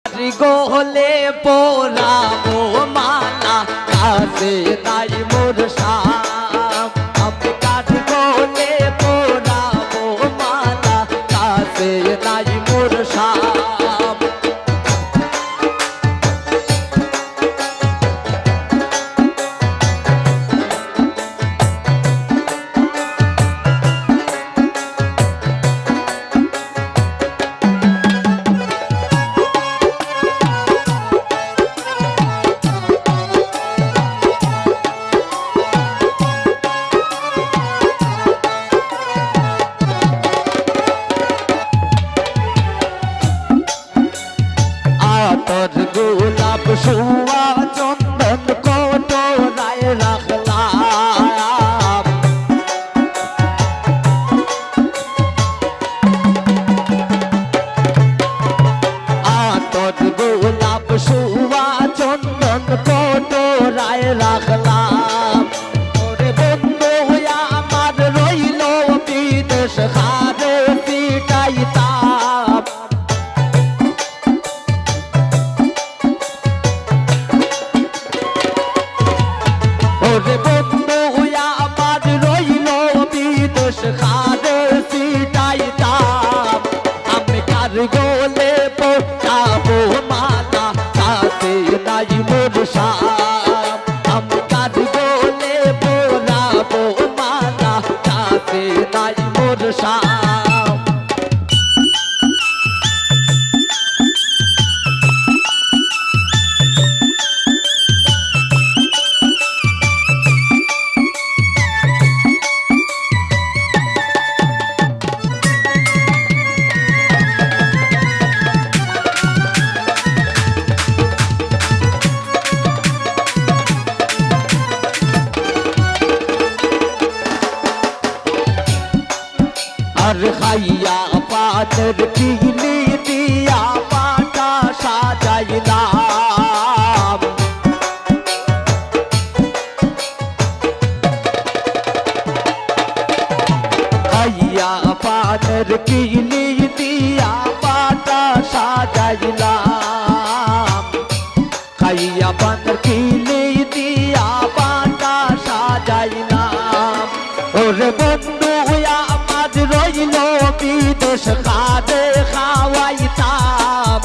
গোলে পোড়াবো মালা কাছে নাই মোর শাম আমি কাঠ গোলে পোড়াবো মালা কাছে নাই মোর শাম গোলাপ সুয়া চন্দন কোটরায় রাখলাম আতর গোলাপ সুয়া চন্দন কোটরায় রাখলাম ওরে বন্ধু আমার রইল বিদেশ খারে পিটাইতাম ওরে বন্ধু আমার রইল বিদেশ খারে পিটাইতাম আমি কার গোলে পোড়াবো মালা কাছে নাই মোর শাম আমি কার গোলে পোড়াবো মালা কাছে নাই মোর শাম আর খাইয়া পাতের পিগলি দিয়া পাটা সাজাইলাম খাইয়া পাতের পিগলি দিয়া পাটা সাজাইলাম খাইয়া পাতের পিগলি দিয়া পাটা সাজাইলাম ওরে বন্ধু আমার রইল বিদেশ খাদে খাওয়াইতাম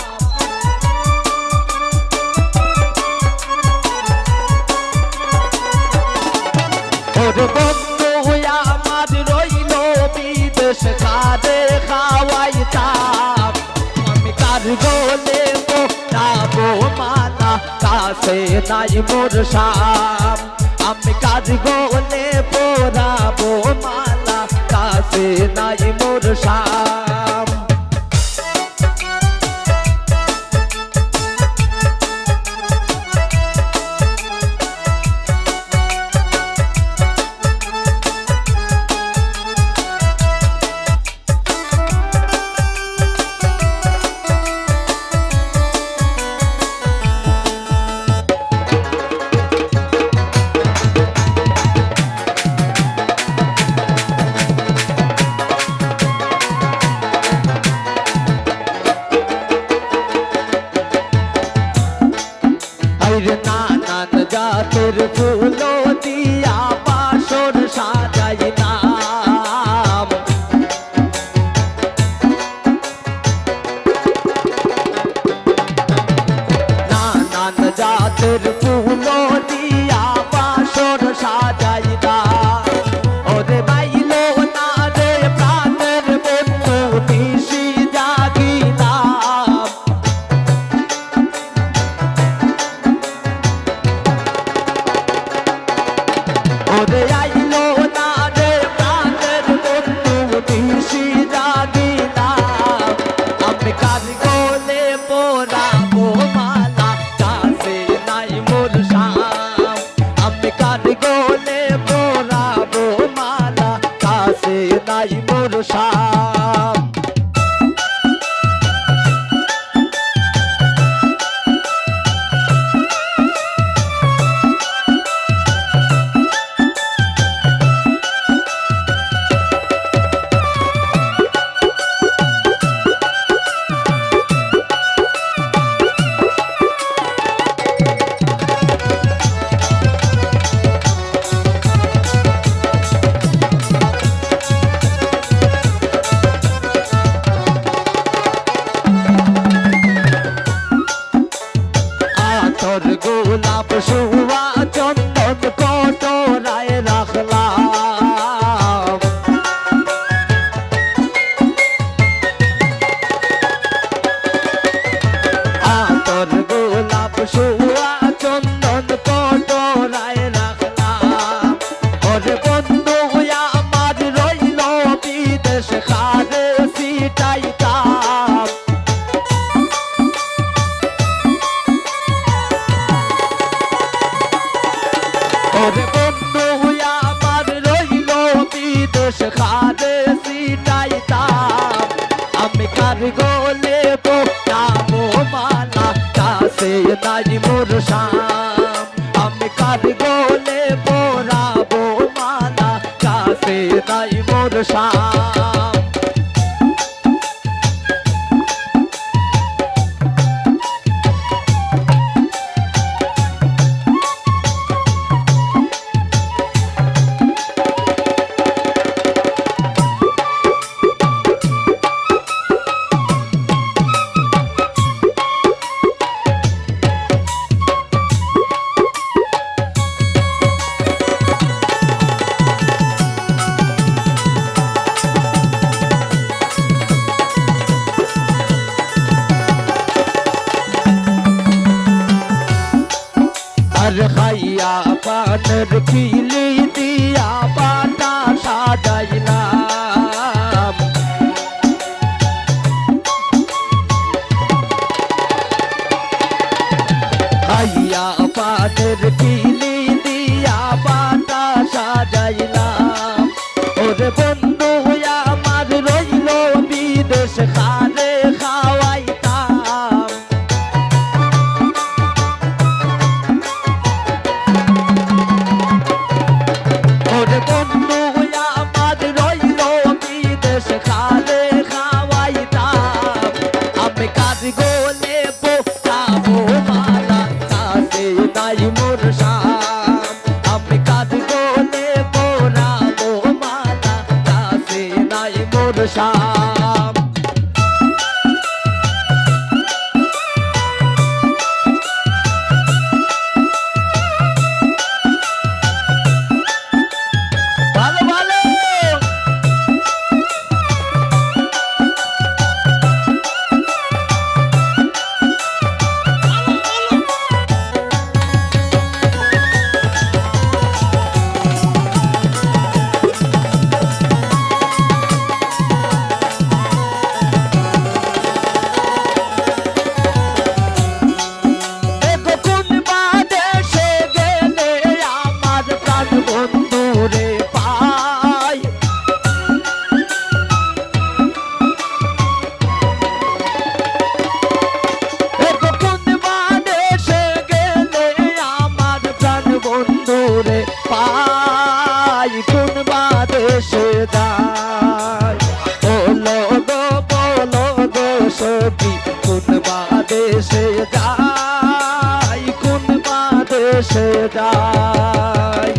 ওরে বন্ধু আমার রইল বিদেশ খাদে খাওয়াইতাম আমি কার গোলে পোড়াবো মালা কাছে নাই মোর শাম আমি কার গোলে পোড়াবো মালা কাছে নাই মোর শাম নানান জাতের ফুল দিয়া বাসর সাজাইলাম নানান জাতের ফুল দিয়া বাসর সাজাইলাম ওরে বাইল না রে প্রাণের বন্ধু নিশি জাগিলাম ওরে আইলো না রে প্রাণের বন্ধু নিশি জাগিলাম আমি কার গোলে পোড়াবো মালা কাছে নাই মোর শাম আমি কার গোলে পোড়াবো মালা কাছে নাই মোর শাম গোলাপ সুয়া চন্দন কটোরায় রাখলাম আতর গোলাপ সুয়া চন্দন কটোরায় রাখলাম ওরে বন্ধু আমার রইল বিদেশ খারে সিটাইতাম ওরে বন্ধু আমার রইল বিদেশ খারে সিটাইতাম আমি কার গোলে পোটাবো মালা কাছে নাই মোর শাম আমি কার গোলে পোড়াবো মালা কাছে নাই মোর শাম আর খাইয়া পানের খিলি দিয়া পাতা সাজাইলাম খাইয়া পানের খিলি দিয়া পাতা সাজাইলাম ওরে বন্ধু আমার রইল বিদেশ খারে খাওয়াইতাম ওরে বন্ধু আমার রইল বিদেশ খারে খাওয়াইতাম আমি কাজ গোলে পোটাবো মালা কাছে নাই মোর শাম আমি কাজ গোলে পোড়াবো মালা কাছে নাই মোর শাম ভালো ভালো কোন বাদেশে গেলে আমার প্রাণ বন্ধুরে পাই কোন বাদেশে গেলে আমার প্রাণ বন্ধুরে পাই কোন বাদেশে যাই বলো গো সখী কোন বাদেশে যাই কোন বাদেশে যাই